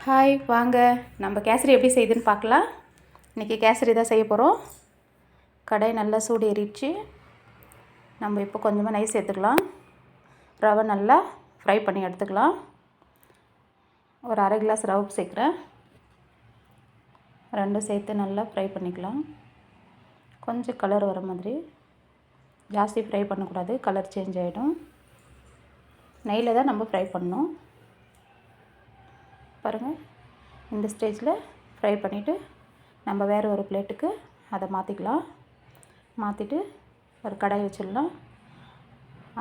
Hi வாங்க நம்ம கேசரி எப்படி செய்யுதுன்னு பார்க்கலாம். இன்றைக்கி கேசரி தான் செய்ய போகிறோம். கடாய் நல்லா சூடு ஏறிடுச்சு. நம்ம இப்போ கொஞ்சமாக நெய் சேர்த்துக்கலாம். ரவை நல்லா ஃப்ரை பண்ணி எடுத்துக்கலாம். ஒரு அரை கிளாஸ் ரவை சேர்க்குறேன். ரெண்டும் சேர்த்து நல்லா ஃப்ரை பண்ணிக்கலாம். கொஞ்சம் கலர் வர மாதிரி, ஜாஸ்தி ஃப்ரை பண்ணக்கூடாது, கலர் சேஞ்ச் ஆகிடும். நெய்யில் தான் நம்ம ஃப்ரை பண்ணணும். பாருங்கள், இந்த ஸ்டேஜில் ஃப்ரை பண்ணிவிட்டு நம்ம வேறு ஒரு பிளேட்டுக்கு அதை மாற்றிக்கலாம். மாற்றிட்டு ஒரு கடாய் வச்சிடலாம்.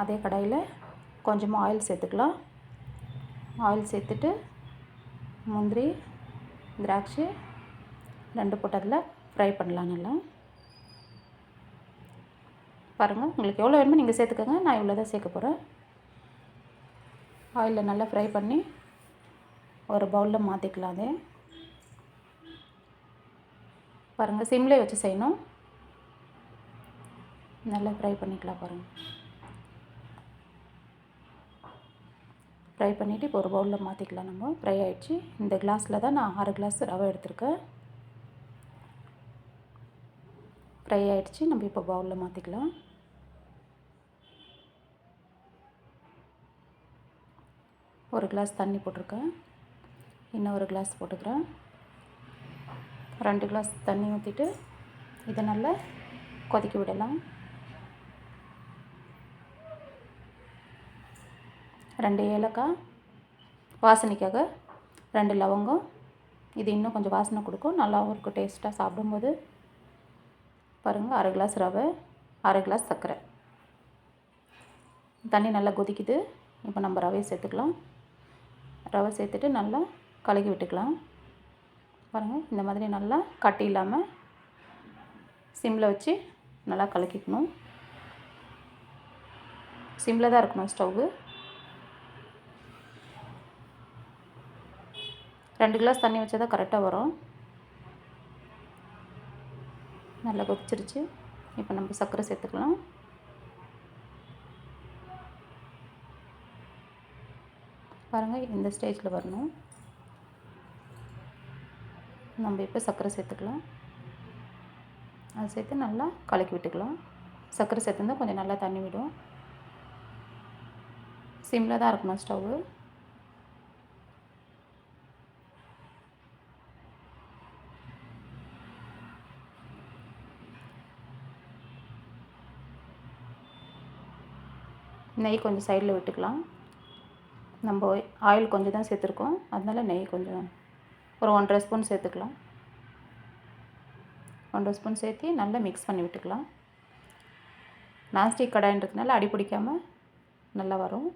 அதே கடாயில் கொஞ்சமாக ஆயில் சேர்த்துக்கலாம். ஆயில் சேர்த்துட்டு முந்திரி, திராட்சை ரெண்டு போட்டு அதில் ஃப்ரை பண்ணலாம் நல்லா. பாருங்கள், உங்களுக்கு எவ்வளோ வேணுமோ நீங்கள் சேர்த்துக்கோங்க. நான் இவ்வளோ தான் சேர்க்க போகிறேன். ஆயிலில் நல்லா ஃப்ரை பண்ணி ஒரு பவுலில் மாற்றிக்கலாம். அதே பாருங்கள், சிம்லேயே வச்சு செய்யணும். நல்லா ஃப்ரை பண்ணிக்கலாம். பாருங்கள், ஃப்ரை பண்ணிவிட்டு இப்போ ஒரு பவுலில் மாற்றிக்கலாம். நம்ம ஃப்ரை ஆகிடுச்சு. இந்த கிளாஸில் தான் நான் 6 கிளாஸ் ரவை எடுத்திருக்கேன். ஃப்ரை ஆகிடுச்சு. நம்ம இப்போ பவுலில் மாற்றிக்கலாம். ஒரு கிளாஸ் தண்ணி போட்டிருக்கேன். இன்னும் ஒரு கிளாஸ் போட்டுக்கிறேன். 2 கிளாஸ் தண்ணி ஊற்றிட்டு இதை நல்லா கொதிக்க விடலாம். 2 ஏலக்காய் வாசனைக்காக, 2 லவங்கம். இது இன்னும் கொஞ்சம் வாசனை கொடுக்கும், நல்லாவும் இருக்கும் டேஸ்ட்டாக சாப்பிடும்போது. பாருங்கள், அரை கிளாஸ் ரவை, அரை கிளாஸ் சர்க்கரை. தண்ணி நல்லா கொதிக்குது. இப்போ நம்ம ரவையை சேர்த்துக்கலாம். ரவை சேர்த்துட்டு நல்லா கலக்கி விட்டுக்கலாம். பாருங்கள், இந்த மாதிரி நல்லா கட்டி இல்லாமல் சிம்மில் வச்சு நல்லா கலக்கிக்கணும். சிம்மில் தான் இருக்கணும் ஸ்டவ்வு. 2 கிளாஸ் தண்ணி வச்சா தான் கரெக்டாக வரும். நல்லா கொதிச்சிருச்சு. இப்போ நம்ம சர்க்கரை சேர்த்துக்கலாம். பாருங்கள், இந்த ஸ்டேஜில் வரணும். நம்ம இப்போ சர்க்கரை சேர்த்துக்கலாம். அதை சேர்த்து நல்லா கலக்கி விட்டுக்கலாம். சர்க்கரை சேர்த்துருந்தா கொஞ்சம் நல்லா தண்ணி விடும். சிம்மில் தான் இருக்கணும் ஸ்டவ்வு. நெய் கொஞ்சம் சைடில் விட்டுக்கலாம். நம்ம ஆயில் கொஞ்சம் தான் சேர்த்துருக்கோம், அதனால நெய் கொஞ்சம் ஒரு 1.5 ஸ்பூன் சேர்த்துக்கலாம். 1.5 ஸ்பூன் சேர்த்து நல்லா மிக்ஸ் பண்ணி விட்டுக்கலாம். நான்ஸ்டிக் கடாயின்றதுனால அடி பிடிக்காமல் நல்லா வரும்.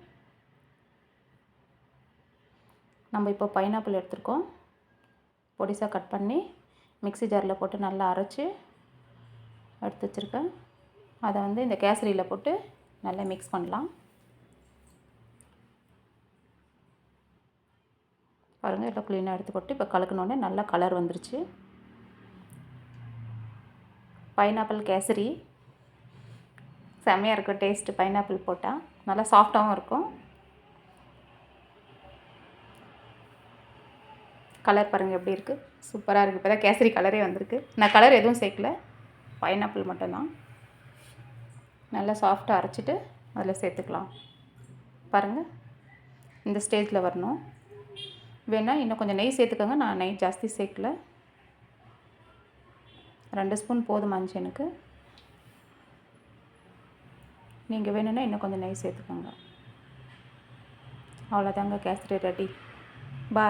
நம்ம இப்போ பைனாப்பிள் எடுத்துருக்கோம். பொடிசாக கட் பண்ணி மிக்ஸி ஜாரில் போட்டு நல்லா அரைச்சி எடுத்து வச்சுருக்கேன். அதை வந்து இந்த கேசரியில் போட்டு நல்லா மிக்ஸ் பண்ணலாம். பாருங்கள், எல்லாம் க்ளீனாக எடுத்து போட்டு இப்போ கலக்கினோடனே நல்லா கலர் வந்துருச்சு. பைனாப்பிள் கேசரி செம்மையாக இருக்கும் டேஸ்ட்டு. பைனாப்பிள் போட்டால் நல்லா சாஃப்டாகவும் இருக்கும். கலர் பாருங்கள் எப்படி இருக்குது, சூப்பராக இருக்குது. இப்போ தான் கேசரி கலரே வந்திருக்கு. நான் கலர் எதுவும் சேர்க்கல, பைனாப்பிள் மட்டும்தான். நல்லா சாஃப்டாக அரைச்சிட்டு அதில் சேர்த்துக்கலாம். பாருங்கள், இந்த ஸ்டேஜில் வரணும். வேணால் இன்னும் கொஞ்சம் நெய் சேர்த்துக்கோங்க. நான் நெய் ஜாஸ்தி சேர்க்கல, 2 ஸ்பூன் போதுமாச்சு எனக்கு. நீங்கள் வேணும்னா இன்னும் கொஞ்சம் நெய் சேர்த்துக்கோங்க. அவ்வளோதாங்க, கேசரி ரெடி. பாய்.